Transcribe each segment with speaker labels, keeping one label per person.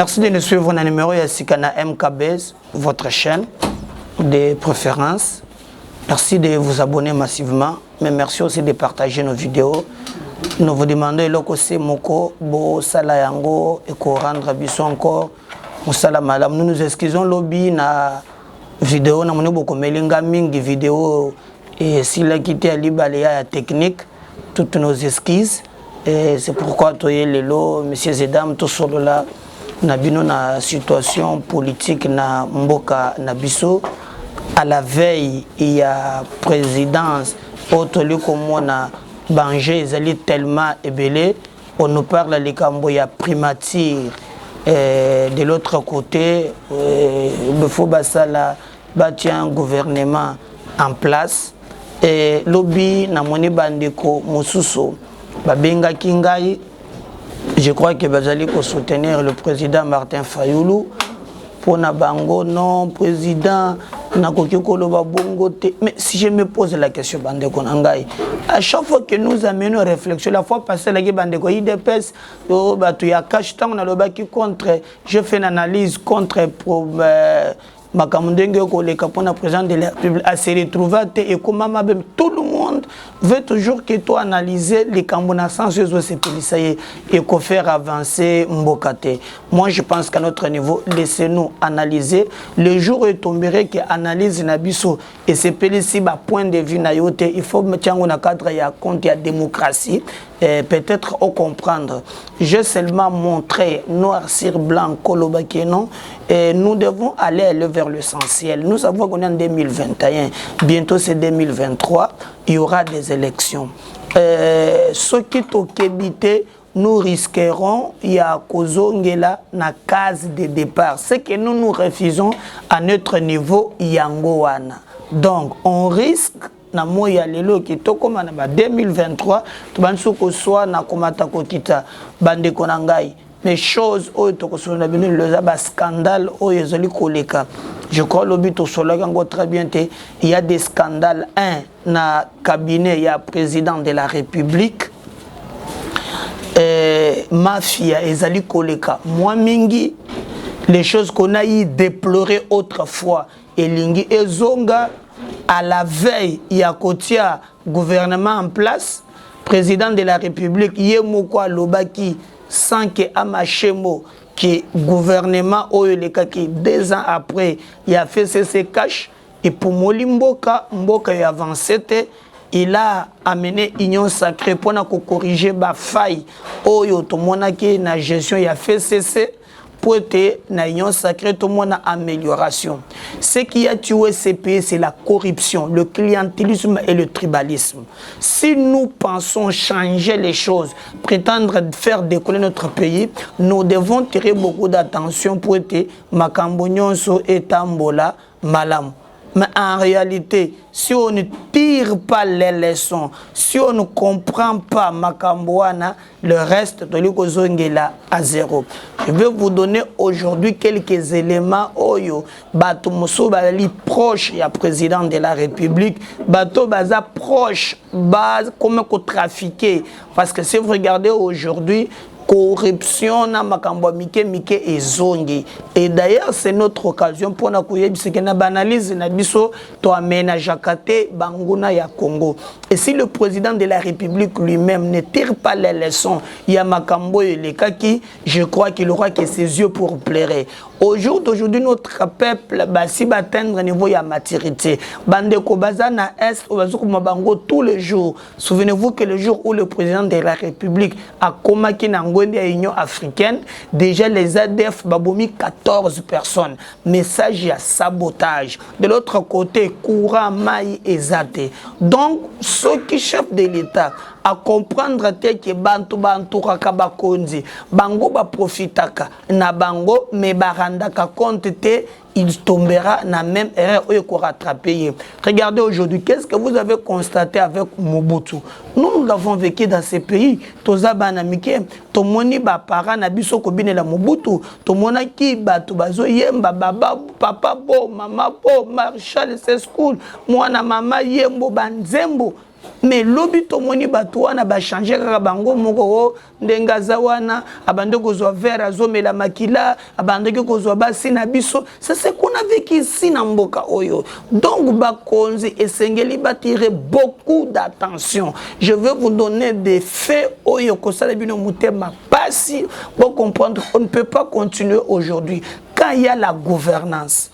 Speaker 1: Merci de nous suivre dans le numéro Yasikana MKBS, votre chaîne de préférence. Merci de vous abonner massivement, mais merci aussi de partager nos vidéos. Nous vous demandons que moko bo sala yango et qu'on rendre biso encore musala malam. Nous nous excusons lobby na vidéo na moni boko melinga mingi vidéo et s'il a quitté Alibaléa technique toutes nos excuses et c'est pourquoi toyé lelo messieurs et dames tout solo là na bino na situation politique na mboka na biso à la veille il y a présidence autoli comme na Bangé, ils tellement ébélés. On nous parle de Camboya primature. De l'autre côté, il faut bâtir un gouvernement en place. Et lobby, Namoni Bandeko, Moussousou, Babenga Kingai, je crois que Bazali pour soutenir le président Martin Fayoulou. Pour Nabango, non, président, mais si je me pose la question, Bandeko Nangai, à chaque fois que nous amenons une réflexion, la fois passée, la Bandeko, IDPS, il y a cash temps, on a le baki contre, je fais une analyse contre Makamundenge, le capon président de la République, à se retrouver et comment même tout le monde veut toujours que tu analyses les Cambona sans et qu'on faire avancer Mbokate. Moi, je pense qu'à notre niveau, laissez-nous analyser. Le jour où il tomberait que analyse Nabiso et c'est ici point de vue naïote, il faut mettre en cadre il y a compte il y a démocratie. Peut-être au comprendre. J'ai seulement montré noir sur blanc Kolobakeno et nous devons aller vers l'essentiel. Nous savons qu'on est en 2021, bientôt c'est 2023, il y aura des élections. Ce qui est au Kébité, nous risquerons, il y a Kozongela, na case de départ. Ce que nous refusons à notre niveau, Yangoana. Donc, on risque na moya lelo ki tokoma na 2023 tubansuko soit na komata kokita bande konangai mais choses oyo tokoso na bino le ba scandale oyo ezoli koleka je crois l'obito sologa ngo très bien te il y a des scandales na cabinet il y a président de la République mafia ezali koleka moi mingi les choses qu'on a eu déploré autrefois et lingi ezonga à la veille, il y a Kotia, gouvernement en place, président de la République, Yemokwa Lobaki, sans que Amachemo, qui gouvernement Oyoleka, qui 2 ans après, il a fait ses cash, et pour Moli Mboka, Mboka a avancé, il a amené Union Sacrée pour corriger la faille, Oyo, tout le monde qui na gestion, il a fait cesser. Pour être dans l'union sacrée, tout le monde a amélioration. Ce qui a tué ces pays, c'est la corruption, le clientélisme et le tribalisme. Si nous pensons changer les choses, prétendre faire décoller notre pays, nous devons tirer beaucoup d'attention pour être Makambonyonso et Tambola Malam. Mais en réalité, si on ne tire pas les leçons, si on ne comprend pas Makamboana, le reste de l'Ikozongela à zéro. Je vais vous donner aujourd'hui quelques éléments. Oyo, Bato Mosso Bali proche, il y a président de la République. Bato Baza proche, base, comment trafiquer. Parce que si vous regardez aujourd'hui, corruption na makambo mike et zongi. Et d'ailleurs, c'est notre occasion pour nous analyse na biso to aménagé banguna ya Congo. Et si le président de la République lui-même ne tire pas les leçons, il y a makambo et les kaki, je crois qu'il aura que ses yeux pour pleurer. Aujourd'hui, notre peuple si atteindre niveau ya maturité. Bande ko bazana est bango tous les jours. Souvenez-vous que le jour où le président de la République a comaki nango l'Union africaine, déjà les ADF babomi 14 personnes. Message à sabotage. De l'autre côté, courant, maï et zate. Donc, ceux qui chefs de l'État à comprendre que bantu kaba konzi bango ba profitaka na bango mais barandaka compte te il tombera na même erreur où il faut rattraper. Regardez aujourd'hui, qu'est-ce que vous avez constaté avec Mobutu? Nous l'avons vécu dans ces pays. Toza banamike, to moni ba para na biso ko bine la Mobutu, to mona ki ba to bazo yemba baba papa bo mama bo Marshall c'est school, mwana mama yembo banzembo. mais lobi tomoni bato wana ba changer kaka bango moko ndenga zawana abande kozwa verre azomela makila abande kozwa basi na biso. C'est ce qu'on a vécu ici na mboka oyo. Donc bakonzi esengeli batirer beaucoup d'attention. Je vais vous donner des faits oyo kosala bino mutema pasi pour comprendre qu'on ne peut pas continuer aujourd'hui quand il y a la gouvernance.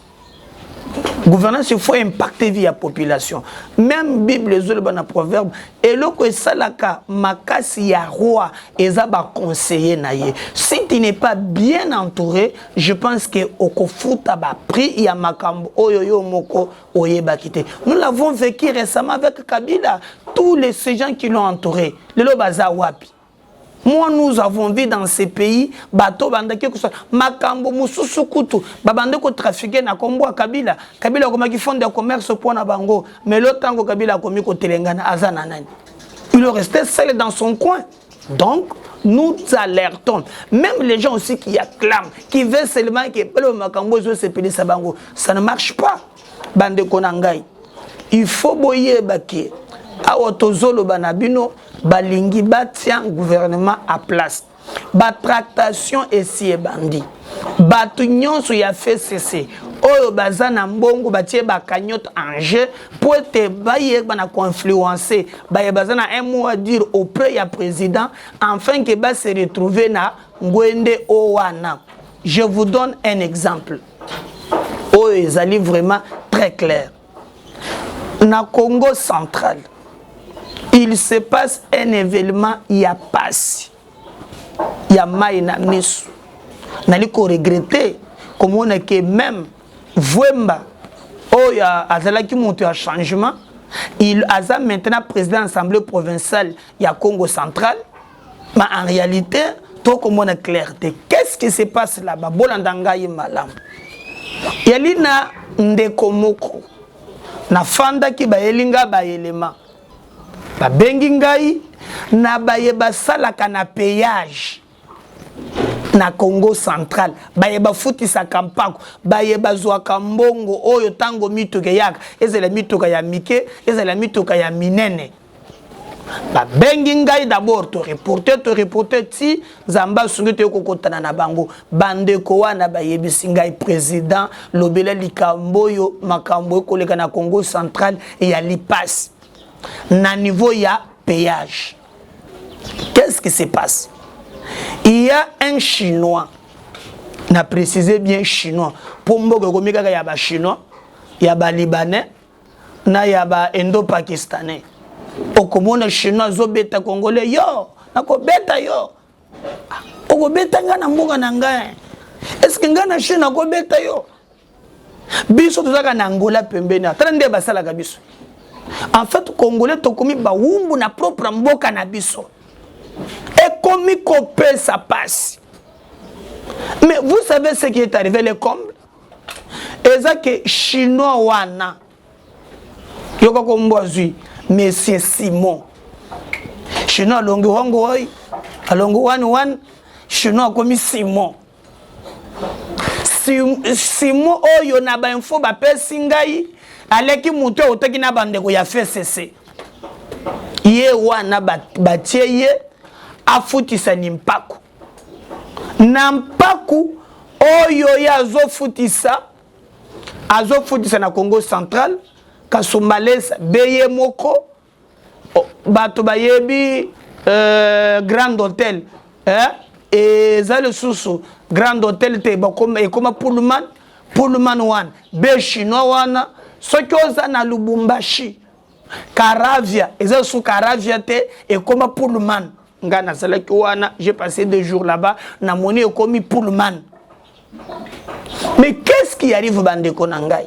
Speaker 1: Gouvernance, il faut impacter via population. Même Bible, les autres proverbes, et le que salaka makasi ya roi ezaba conseiller naie. Si tu n'es pas bien entouré, je pense que okofuta ba prix ya makambo oyoyo moko oyeba kité. Nous l'avons vécu récemment avec Kabila, tous ces gens qui l'ont entouré. Le baza wapi. Moi, nous avons vu dans ces pays, bateau bandaki que soit makambo mususu kutu, babande ko trafiquer na kombo Kabila, Kabila comme qui font des commerces pour na bango, mais l'autre tango Kabila comme ko telengana azana nani. Il est resté seul dans son coin. Donc, nous alertons. Même les gens aussi qui acclament, qui veulent seulement que le makambo zo se pili sabango, ça ne marche pas. Bande konangai. Il faut boyer baké. A otozolo banabino balingi batia gouvernement à place. Ba tractation et si bandi. Batu nyonso ya fait cesser. Oyo bazana mbongo batie ba cagnotte en jeu pour te baye bana influencer. Baye bazana un mot à dire auprès ya président afin que ba se retrouver na ngwende owana. Je vous donne un exemple. Oyo ezali vraiment très clair. Na Congo central. Il se passe un événement, il y a passe. Il y a maïna misu. Nali ko regretter comme on est que même Vwemba oh il y a azala qui monte un changement. Il a maintenant président de l'Assemblée provinciale il y a Congo central. Mais en réalité, tout comme on a clarté. Qu'est-ce qui se passe là-bas? Bolandanga yi malam. Yalina ndekomoko. Na fanda ki ba yelinga ba elema. Ba bengi ngai na baye basalaka na payage na Congo central baye bafutisa kampako baye bazwaka mbongo oyo tango mituka yaka ezela mituka ya mike ezela mituka ya minene ba bengi ngai d'abord to reporter ti zamba sungi te kokotana na bango bandeko wana bayebisi ngai président lobela likambo yo makambo koleka na Congo central et ya lipas na niveau ya péage. Qu'est-ce qui se passe? Il y a un Chinois, n'a précisé bien Chinois, pour moi, il y a des Chinois, il y a des Libanais, il y a des Indo-Pakistanais. Au commun, Chinois, ils ont des Congolais, yo, nakobeta yo. Okobeta ngana mboka nangai. Est-ce que ngana Chine nakobeta yo? Biso tozaka na Angola pembeni, atande basala ka biso. En fait, Congolais tokomi ba wumbu na propre mboka na biso. Et comme il copie ça passe. Mais vous savez ce qui est arrivé le comble? Et ça que Chinois wana. Yoko kombozui Monsieur Simon. Chinois longo hongo oi. Alongo wan Chinois comme Simon. Simon oyo na ba info ba pesi ngai. Aleki muto otaki na bandeko ya FCC. Ye wana batie ye afutisa nimpaku. Nampaku oyo ya azofutisa na Congo central Kasumbalesa beye moko bato bayebi Grand Hôtel et za le susu Grand Hôtel te bakoma ekoma Pullman wana be chinois wana soki oza na Lubumbashi Caravia eza sous Caravia te ekoma Pullman nga na salaki wana j'ai passé 2 jours là-bas na moni ekomi Pullman. Mais qu'est-ce qui arrive bandeko na ngai?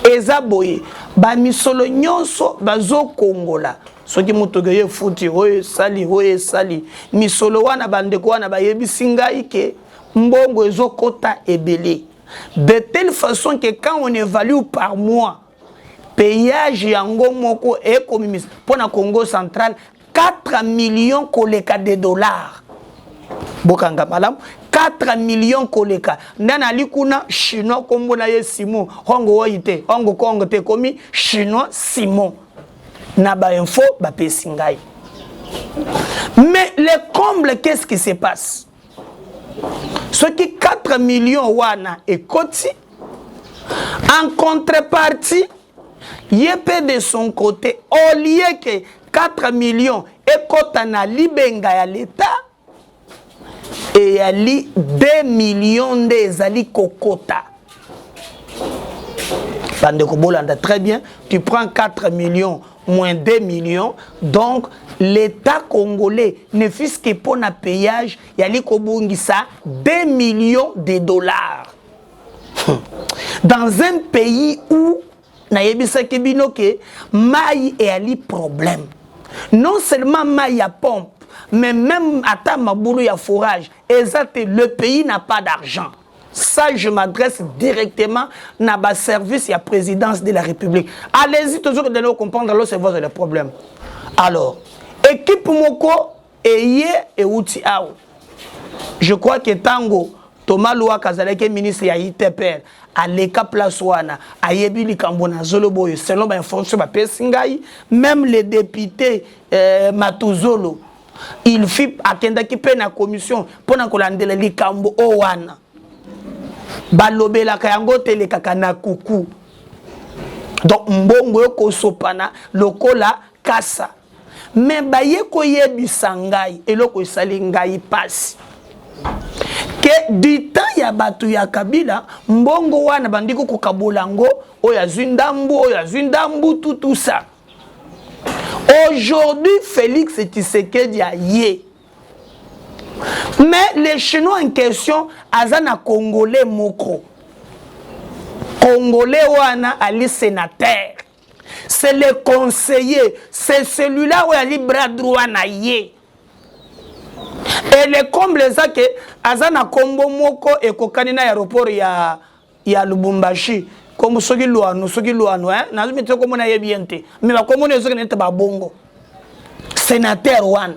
Speaker 1: Eza boye ba misolo nyonso bazo kongola soki mutoge ye futi oye sali misolo wana bandeko wana bayebisi ngai ke mbongo ezokota ebele de telle façon que quand on évalue par mois payage yango moko ekomi pour na Congo central 4 millions koleka de dollars. Bokanga malam 4 millions koleka. Ndana likuna chinois kombo na ye Simon. Hongo oite, hongo kongo te komi chinois Simon. na ba info ba pesingai. Mais le comble, qu'est-ce qui se passe? Ce qui 4 millions wana et koti, en contrepartie, Yepé de son côté, au lieu que 4 millions et kotana libenga ya l'État, et yali 2 millions des ali kokota. Bandeko Bolanda, très bien, tu prends 4 millions moins 2 millions, donc l'État congolais ne fût-ce que pour un payage, yali kobungisa 2 millions de dollars. Dans un pays où Nayebisa Kebino ke maï et ali problème. Non seulement maï à pompe, mais même à Maboulou ya forage. Exact, le pays n'a pas d'argent. Ça, je m'adresse directement à ma service et à la présidence de la République. Allez-y, toujours de nous comprendre, alors c'est votre problème. Alors, équipe Moko et Outi Ao. Je crois que Tango, Thomas Loua Kazaleke, ministre ya ITPR, à l'ECA place wana, à Yebili Kambona Zoloboy, selon l'information de Pessingaï, même les députés Matuzolo, il fit à Kendaki Pena commission pour n'akolandele li Kambo Owana. Balobe la kayango tele kakana kuku. Donc mbongo yoko sopana lokola kasa. Mais baye koye bisangai et loko isali ngai passe. Que du temps ya batu ya Kabila mbongo wana bandiko kokabolango oya zundambu tout ça. Aujourd'hui Félix Tshisekedi a yé. Mais les Chinois en question azana Congolais moko. Congolais wana ali sénateur. C'est le conseiller, c'est celui-là où ali bras droit na yé. Et le comble ça que azana kombo moko et kokanina aéroport ya Lubumbashi comme soki luano hein na zumi toko mona yebiente mais ba komone soki nete ba bongo sénateur wan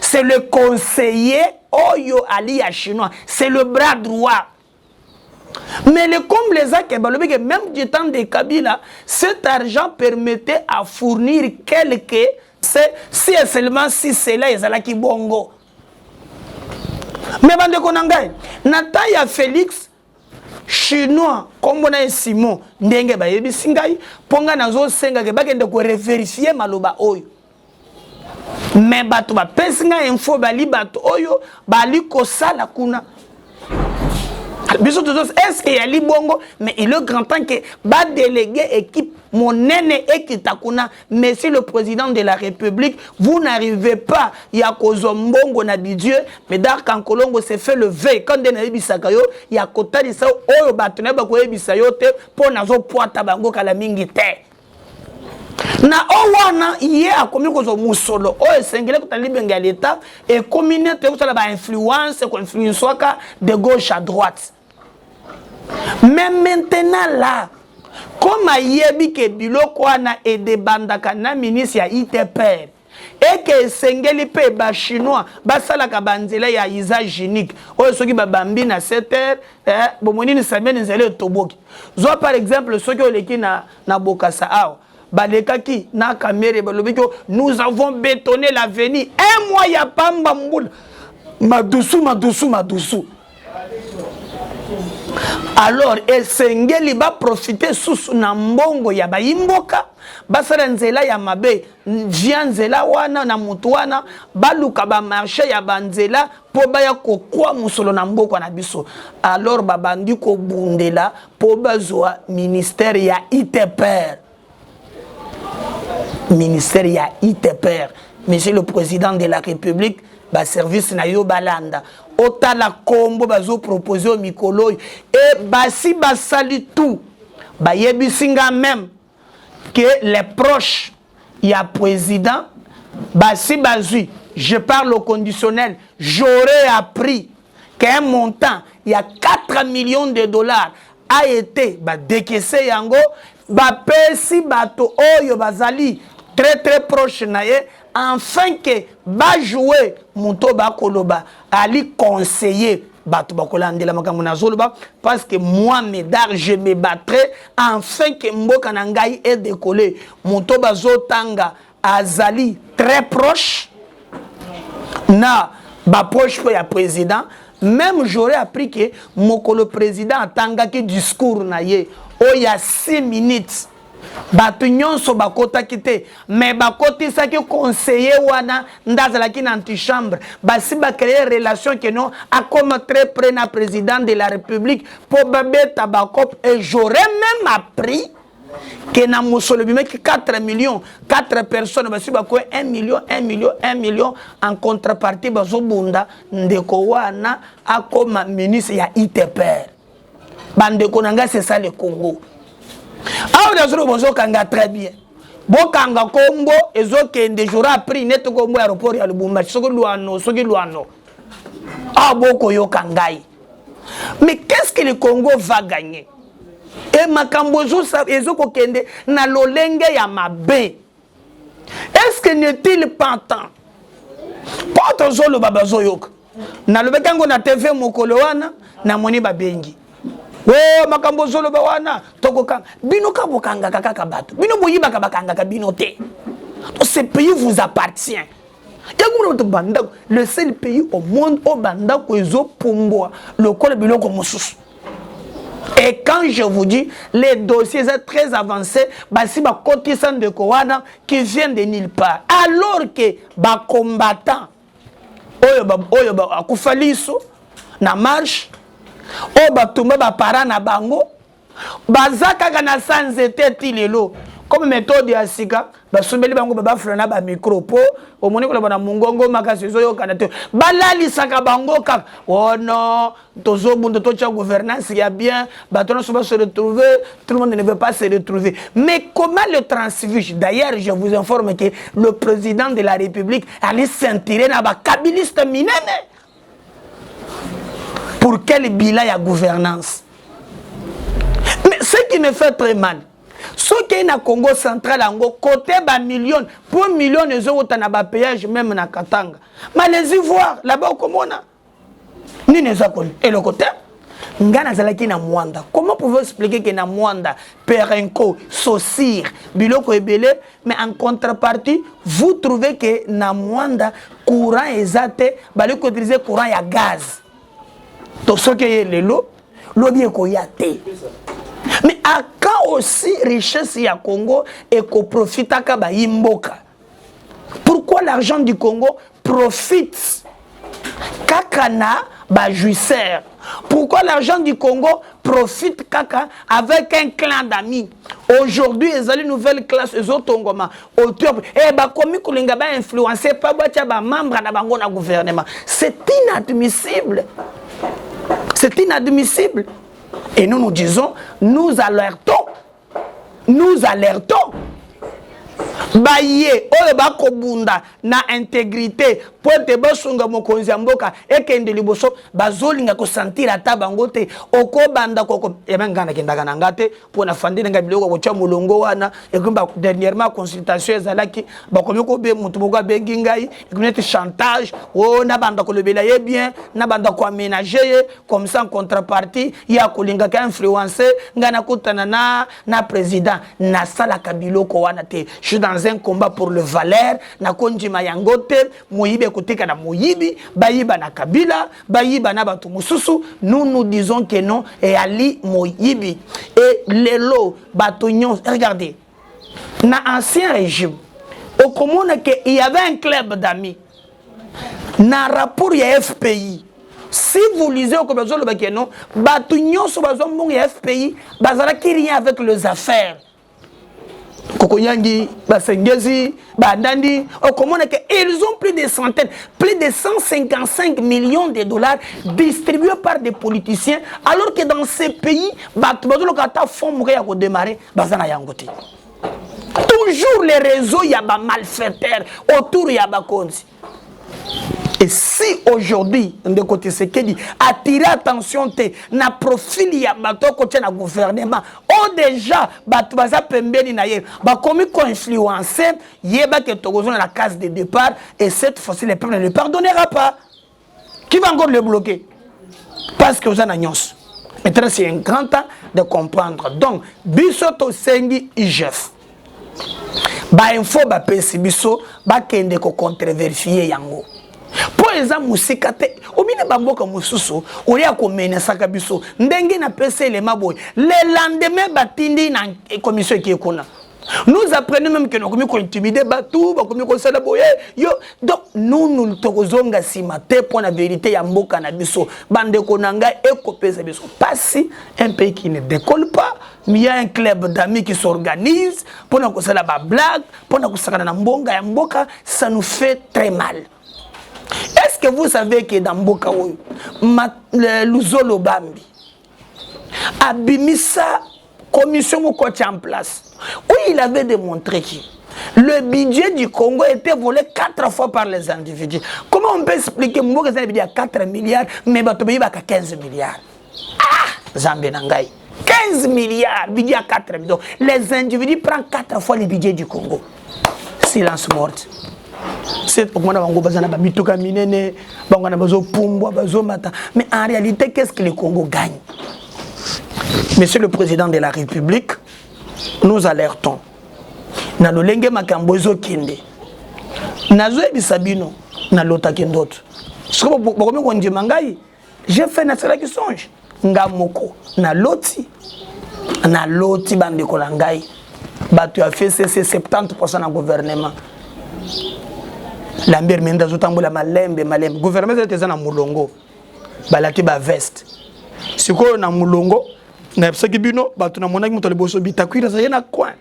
Speaker 1: c'est le conseiller Oyo Ali ya chinois c'est le bras droit. Mais le comble ça que balobi que même du temps de Kabila cet argent permettait à fournir quelques si seulement si c'est là ezala ki bongo. Mais bande konangai nata ya Félix chinois comme on a Simon ndenge ba yebi singai ponga nazo senga ke bakende ko revérifier maloba oyo. Mais bato ba pesinga info bali bato oyo bali ko sala kuna. Est-ce qu'il y a li bongo mais il est grand temps que ba délégué équipe mon nene ekitakuna monsieur le président de la République vous n'arrivez pas ya kozombongo na bidieu mais dar kan kolongo se fait le veille quand de na bisaka yo ya kotali sa oyo bato na ba ko ebisa yo te po nazo poata bango kala mingi te na owana yé a komi kozo musolo o esengele kotali benga l'état et communauté ko sala ba influence ko influence waka de gauche à droite. Mais maintenant là, comme ayebi ke biloko wana et de bandaka na ministre ya ITPR et que sengeli pe ba chinois basala ka banzela ya usage unique o soki ba bambi na 7h bomoni ni semaine nzele toboki zo par exemple soki oleki na bokasa awa balekaki na kamere balobi ko nous avons bétonné l'avenir un mois ya pamba mbula madusu. Alors esengeli ba profiter sous na mbongo ya bayimboka basala nzela ya mabe via nzela wana na mutu wana baluka ba marché ya banzela po baya kokwa musolo na mboko na biso. Alors babandi ko bundela po bazwa ministère ya ITPR. Ministère ya ITPR. Monsieur le président de la République ba service na yo balanda ota la combo bazo proposer au mikolo et basi basali tout ba yebisinga même que les proches ya président basi bazui je parle au conditionnel j'aurais appris qu'un montant il y a 4 millions de dollars a été ba décaissé yango ba pesi bato oyo bazali très proche na ye enfin que ba jouer Muto ba koloba ali conseiller bato bakolandela makambo na zoloba parce que moi Médard je me battrai afin que mboka na ngai est décollé moto bazotanga azali très proche na ba proche ya président même j'aurais appris que mokolo président atanga ki discours na ye o ya 6 minutes bato nyonso bakotaki te mais bakotisaki conseiller wana ndazalaki na antichambre basi bacréer relation que non akoma très près na président de la république po babeta bakop et j'aurais même appris que na musolo bimeki 4 millions 4 personnes basi bako 1 million en contrepartie bazobunda ndeko wana akoma ministre ya ITPR bandeko nanga c'est ça le Congo. Ah, vous kanga très bien. Bokanga Congo, ezokende jour après net Congo aéroport ya Lubumbashi. Soki luano. Ah, boko yo kangai. Mais qu'est-ce que le Congo va gagner? Et makambo ezoko kende na lolenge ya mabe. Est-ce que n'est-il pas temps? Pas tozolo babazo yok. Na lobekango na TV mokolo wana na moni babengi. Oh, makambo zolo bawana toko kanga bino ka bokanga kaka bato bino boyiba ka bakanga ka bino te. Ce pays vous appartient. Le seul pays au monde au banda ko ezo pomboa le kole biloko mosusu. Et quand je vous dis les dossiers sont très avancés, basi ba kotisan de kowana qui viennent de nulle part alors que ba combattant oyo ba akufaliso na marche o batumba ba para na bango bazaka kana sans été tilelo comme méthode ya sika basomeli bango ba frena ba micro po o moni ko na mungongo makasi zo yo kana te balali saka bango ka oh non tozo bundo to cha gouvernance ya bien batono so ba se retrouver tout le monde ne veut pas se retrouver mais comment le transfuge d'ailleurs je vous informe que le président de la République allait s'intirer na ba kabiliste minene. Pour quel bilan il y a gouvernance? Mais ce qui me fait très mal, ce qui est dans le Congo central, côté bas millions, pour millions de euros, tu as un péage même dans Katanga. Mais les Ivoires, là-bas, comment on a? Ni les Akon. Et le côté? Ngana zalaki na Mwanda. Comment pouvez-vous expliquer que na Mwanda, Perenco, Saucir, Biloko Ebele, mais en contrepartie, vous trouvez que na Mwanda, courant exact, bali ko utiliser courant ya gaz. Tout ce qui est l'eau bien qu'on y a té. Mais à quand aussi richesse y a Congo et qu'on profite à Kaba Imboka? Pourquoi l'argent du Congo profite Kakana ba jouisseur? Pourquoi l'argent du Congo profite Kaka avec un clan d'amis? Aujourd'hui, ils ont une nouvelle classe, ils ont Tongoma. Et bah, comme ils ont influencé, pas bah, membre de la gouvernement. C'est inadmissible. C'est inadmissible. Et nous nous disons, nous alertons. Baye oyo bakobunda na intégrité pour te basunga mokonzi mboka ekende liboso bazolinga ko sentir ata bango te okobanda koko ebengana kendaka na ngate pour na fandine nga biloko ko cha mulongo wana ekumba dernièrement consultation ezalaki bakomi ko be mutu boko bengi ngai ekumete chantage o na banda ko lebela ye bien na banda ko aménager comme ça en contrepartie ya kolinga ka influencer ngana kutana na président na sala kabiloko wana te. Je suis dans un combat pour le valeur na konjima yangote moyibe kotika na moyibi bayiba na kabila bayiba na batu mususu. Nous disons que non et ali moyibi et lelo batonyon. Regardez na ancien régime au commune que il y avait un club d'amis na rapport ya FPI. Si vous lisez au Kobazo le bakeno batonyon so bazo mbongo ya FPI bazala ki rien avec les affaires Kokoyangi, Basengezi, Bandandi, ils ont plus de centaines, plus de 155 millions de dollars distribués par des politiciens, alors que dans ces pays, toujours les réseaux, il y a des malfaiteurs autour, il y a des comptes. Et si aujourd'hui, de côté ce qui dit, attirer attention na profil ya bato côté na gouvernement, oh déjà bato baza pembeni na ye, ba komi ko influencer, yeba que Togozo na la case de départ et cette fois-ci le peuple ne le pardonnera pas. Qui va encore le bloquer? parce que vous en avez. Maintenant, c'est un grand temps de comprendre. Donc, bisoto sengi IGF. Ba info ba pesi biso ba kende ko controversier yango. Pour exemple, musikate obine bamboka mususu olia ko menesaka biso ndenge na pesi le maboy. Le lendemain batindi na commission qui ekona. Nous apprenons même que nous avons intimidé Batou, nous avons yo. Donc, nous tokozonga simate pour la vérité ya mboka na biso. Bande konanga ekopesa biso. Pas si un pays qui ne décolle pas, mais il y a un club d'amis qui s'organise pour nous faire la blague, pour nous faire la mbonga ya mboka, ça nous fait très mal. Est-ce que vous savez que dans mboka Luzolo Bambi abimisa commission au coach en place où il avait démontré que le budget du Congo était volé 4 fois par les individus. Comment on peut expliquer que Mboka a budget à 4 milliards mais Batobeyi a 15 milliards? Ah, Zambé Nangai. 15 milliards, budget à 4 milliards. Les individus prennent 4 fois le budget du Congo. Silence mort. C'est pourquoi on a mituka minene, on a besoin pumbwa, besoin mata. Mais en réalité, qu'est-ce que le Congo gagne? Monsieur le Président de la République, nous alertons. Na lolenge makambozo kende. Nazo ebisabino na lota kendot. Siko bokomi ko ndima ngai. J'ai fait na sala ki songe. Ngamoko na loti bande ko ngai. Batu a fait 70% na gouvernement. Lambert Menda zotambola malembe. Gouvernement était na mulongo. Balati ba veste. Siko na mulongo na psaki bino batu na monaki moto liboso bitakwira ça yena coin.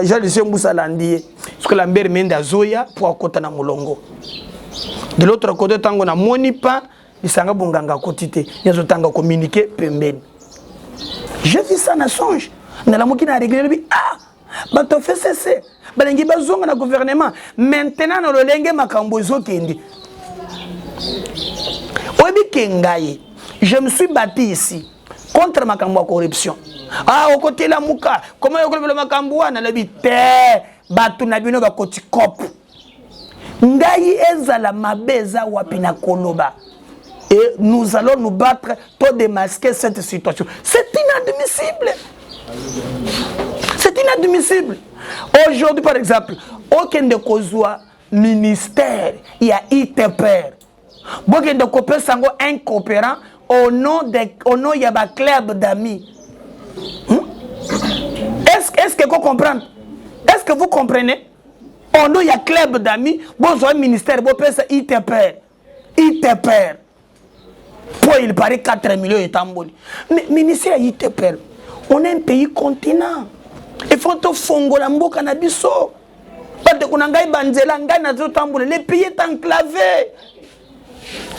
Speaker 1: J'ai laissé Moussa Landier parce que Lambert Menda zoya pour kota na mulongo. De l'autre côté tango na monipa isanga bonganga kotite yazo tanga communiquer pembeni. J'ai vu ça na songe na la moki na réglé ah bato fait cesser balengi bazonga na gouvernement maintenant na lolenge makambo kendi. Obi kengaye je me suis battu ici contre ma corruption. Ah, au côté de la mouka, comment est-ce que le makamboua n'a le batu na bino ba koti kop. Ngai ezala mabeza wapina koloba. Et nous allons nous battre pour démasquer cette situation. C'est inadmissible. C'est inadmissible. Aujourd'hui, par exemple, aucun de kozwa ministère, il y a ITPR. Aucun de copains sango un coopérant au nom il y a un club d'amis. Est-ce que vous comprenez? Est-ce que vous comprenez? Au nom il y a un club d'amis, bon un ministère, bon ça ITPR. Pour il paraît 4 millions de tamboli. Mais ministère ITPR, on est un pays continent. Il faut que fongo la mboka na biso. Parce que kunangai banzela ngai na zo tamboli, le pays est enclavé.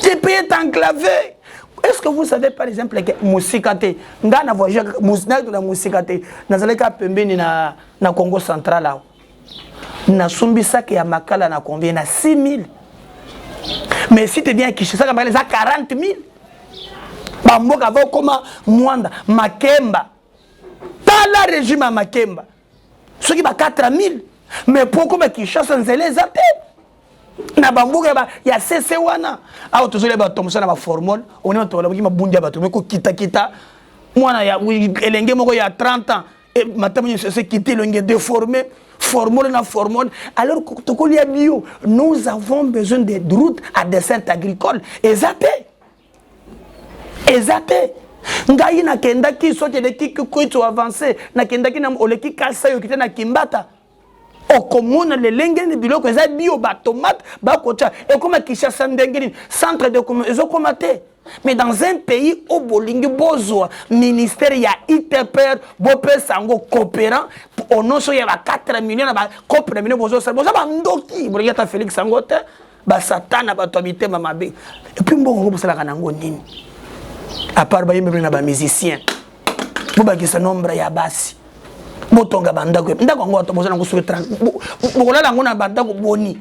Speaker 1: Le pays est enclavé. Est-ce que vous savez par exemple que Musikate, nga na voyage na Musikate, na zaleka pembeni na Congo central là. Na sumbisa ke ya makala na combien na 6 000. Mais si tu viens à Kinshasa, ça va 40 000. Bamboka va comme Mwanda, Makemba. Dans la régime à Makemba. Ceux qui va 4 000. Mais pourquoi Kinshasa c'est les athées? Na bamboka il y a CC wana. Ah to zole ba tomsa na ba formol, on est to la ki mabundia ba to ko kita. Mwana ya elenge moko ya 30 ans et matama c'est quitter l'engé déformé, formol na formol. Alors to ko lia bio, nous avons besoin de routes à dessert agricole. Exacté. Ngai na kenda ki sote de ki ko to avancer, na kenda ki na oleki kasa yo kitana kimbata. Au commune les lengen biloko eza bio ba tomate ba kocha et comme Kinshasa ndengeni centre de commerce ezokomate. Mais dans un pays où bolingi bozo ministère ya ITPR bopé sango coopérant au nom so ya 4 millions ba coopérant millions bozo ça boza ba ndoki bolingi ta Félix Sangote ba satana ba to habiter mama be et puis mbongo bosala kanango nini à part ba yembe na ba musicien bo ba kisa nombre ya basi botonga bandako ndako ngo toboza ngo sur 30 bokolala ngo na bandako boni.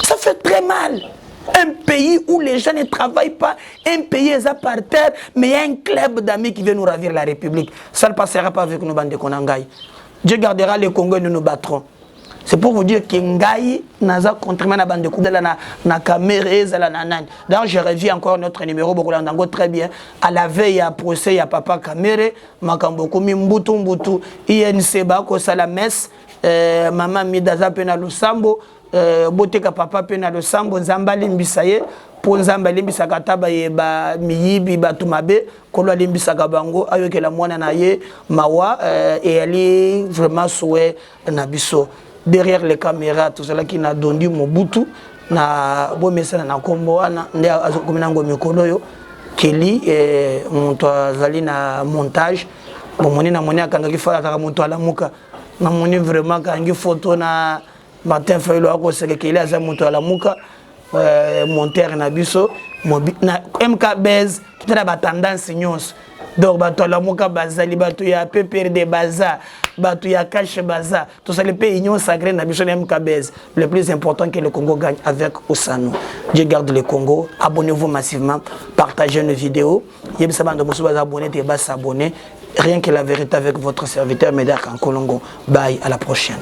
Speaker 1: Ça fait très mal. Un pays où les gens ne travaillent pas, un pays est par terre, mais il y a un club d'amis qui vient nous ravir la République. Ça ne passera pas avec nos bandes de Konangai. Dieu gardera les Congolais, nous nous battrons. C'est pour vous dire que Ngai n'a contribué à bande de la caméra et la nanane. D'ailleurs, je reviens encore notre numéro, très bien. À la veille, il y a procès, il y a papa caméra, Makamboko, Mbutu, INC, Bako, Salamès, maman Midaza Pena Lusambo, Boteka papa Pena Lusambo, Zambali Mbisaye, pour Nzamba Limbisaka Taba et Miyibi Batumabe, Kolo Limbisaka Bango, avec la moine naye, Mawa, et elle est vraiment souhait Nabiso. Derrière les caméras, tout cela qui n'a donné Mobutu, na bon message na kombo ana ndia azokominango mikolo yo Kelly monto azali na montage bon moni na moni akanga ki fala ka monto ala muka na moni vraiment kangi photo na Martin Fayolo ako seke Kelly aza monto ala muka monteur na biso na MK Bez kitana ba tendance nyonso. Donc, la mouka bazali, ya PPRD baza, ya cache baza, tout ça, les pays union sacrés n'a besoin MKBZ. Le plus important que le Congo gagne avec Osano. Je garde le Congo, abonnez-vous massivement, partagez nos vidéos. Rien que la vérité avec votre serviteur Médard Kankolongo. Bye, à la prochaine.